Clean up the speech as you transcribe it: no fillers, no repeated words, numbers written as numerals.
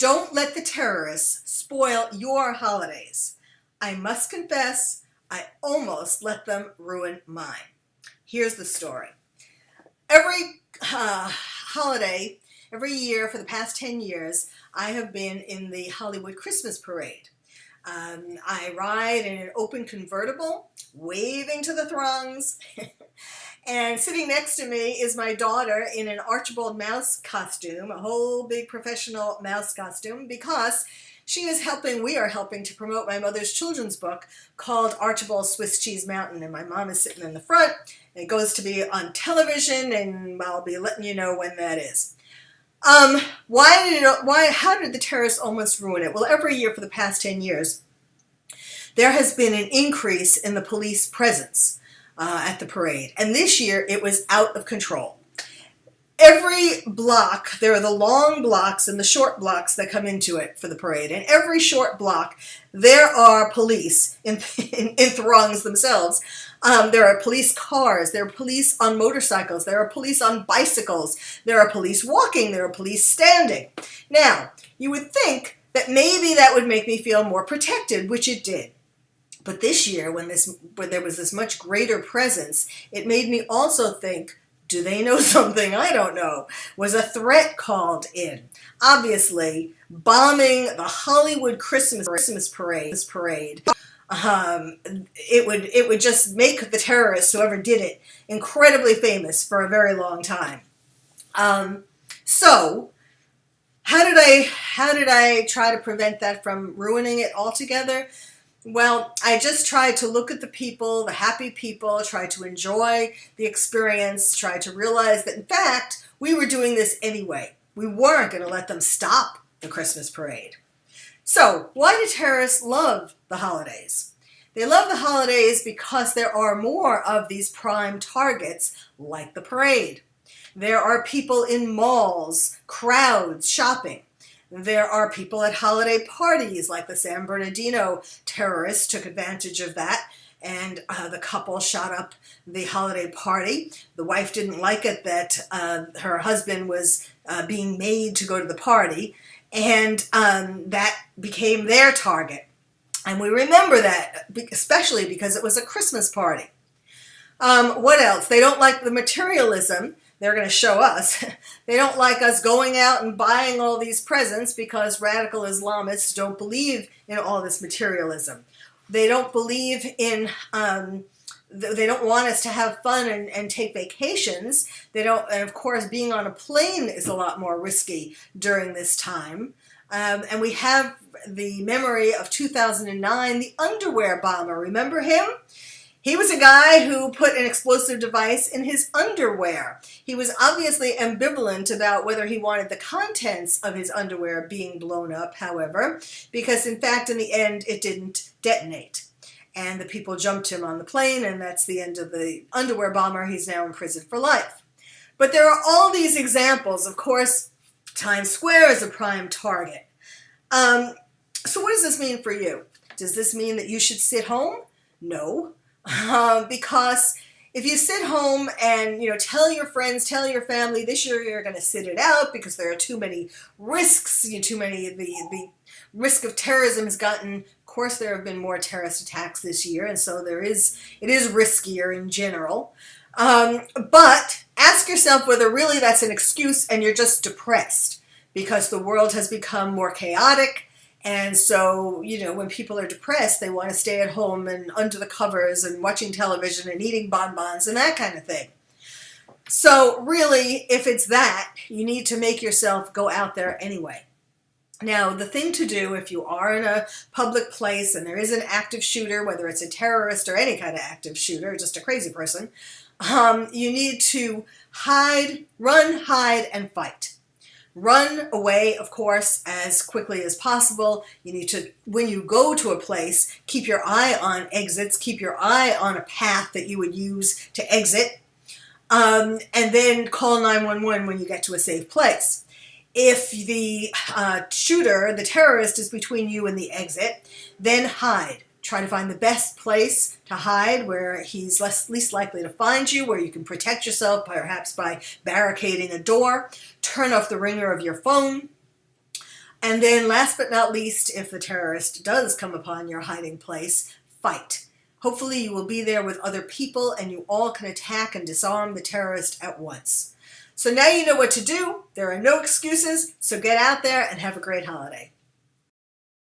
Don't let the terrorists spoil your holidays. I must confess, I almost let them ruin mine. Here's the story. Every holiday, every year for the past 10 years, I have been in the Hollywood Christmas parade. I ride in an open convertible, waving to the throngs. And sitting next to me is my daughter in an Archibald mouse costume, a whole big professional mouse costume, because we are helping to promote my mother's children's book called Archibald's Swiss Cheese Mountain. And my mom is sitting in the front. It goes to be on television, and I'll be letting you know when that is. How did the terrorists almost ruin it? Well, every year for the past 10 years, there has been an increase in the police presence at the parade. And this year, it was out of control. Every block, there are the long blocks and the short blocks that come into it for the parade. And every short block, there are police in throngs themselves. There are police cars, there are police on motorcycles, there are police on bicycles, there are police walking, there are police standing. Now, you would think that maybe that would make me feel more protected, which it did. But this year, when there was this much greater presence, it made me also think, do they know something I don't know? Was a threat called in? Obviously, bombing the Hollywood Christmas parade, it would just make the terrorists, whoever did it, incredibly famous for a very long time. So, how did I try to prevent that from ruining it altogether? Well, I just tried to look at the people, the happy people, try to enjoy the experience, try to realize that, in fact, we were doing this anyway. We weren't going to let them stop the Christmas parade. So, why do terrorists love the holidays? They love the holidays because there are more of these prime targets, like the parade. There are people in malls, crowds, shopping. There are people at holiday parties, like the San Bernardino terrorists took advantage of that, and the couple shot up the holiday party. The wife didn't like it that her husband was being made to go to the party, and that became their target. And we remember that, especially because it was a Christmas party. What else? They don't like the materialism. They're going to show us. They don't like us going out and buying all these presents because radical Islamists don't believe in all this materialism. They don't believe in, they don't want us to have fun and take vacations. And of course, being on a plane is a lot more risky during this time. And we have the memory of 2009, the underwear bomber. Remember him? He was a guy who put an explosive device in his underwear. He was obviously ambivalent about whether he wanted the contents of his underwear being blown up, however, because in fact, in the end, it didn't detonate. And the people jumped him on the plane, and that's the end of the underwear bomber. He's now in prison for life. But there are all these examples. Of course, Times Square is a prime target. So what does this mean for you? Does this mean that you should sit home? No. Because if you sit home and, tell your friends, tell your family, this year you're going to sit it out because there are too many risks, the risk of terrorism has gotten, of course there have been more terrorist attacks this year, and so it is riskier in general. But ask yourself whether really that's an excuse and you're just depressed because the world has become more chaotic. And so, when people are depressed, they want to stay at home and under the covers and watching television and eating bonbons and that kind of thing. So really, if it's that, you need to make yourself go out there anyway. Now, the thing to do if you are in a public place and there is an active shooter, whether it's a terrorist or any kind of active shooter, just a crazy person, you need to run, hide, and fight. Run away, of course, as quickly as possible. You need to, when you go to a place, keep your eye on exits, keep your eye on a path that you would use to exit, and then call 911 when you get to a safe place. If the shooter, the terrorist, is between you and the exit, then hide. Try to find the best place to hide where he's least likely to find you, where you can protect yourself, perhaps by barricading a door. Turn off the ringer of your phone. And then last but not least, if the terrorist does come upon your hiding place, fight. Hopefully you will be there with other people and you all can attack and disarm the terrorist at once. So now you know what to do. There are no excuses, so get out there and have a great holiday.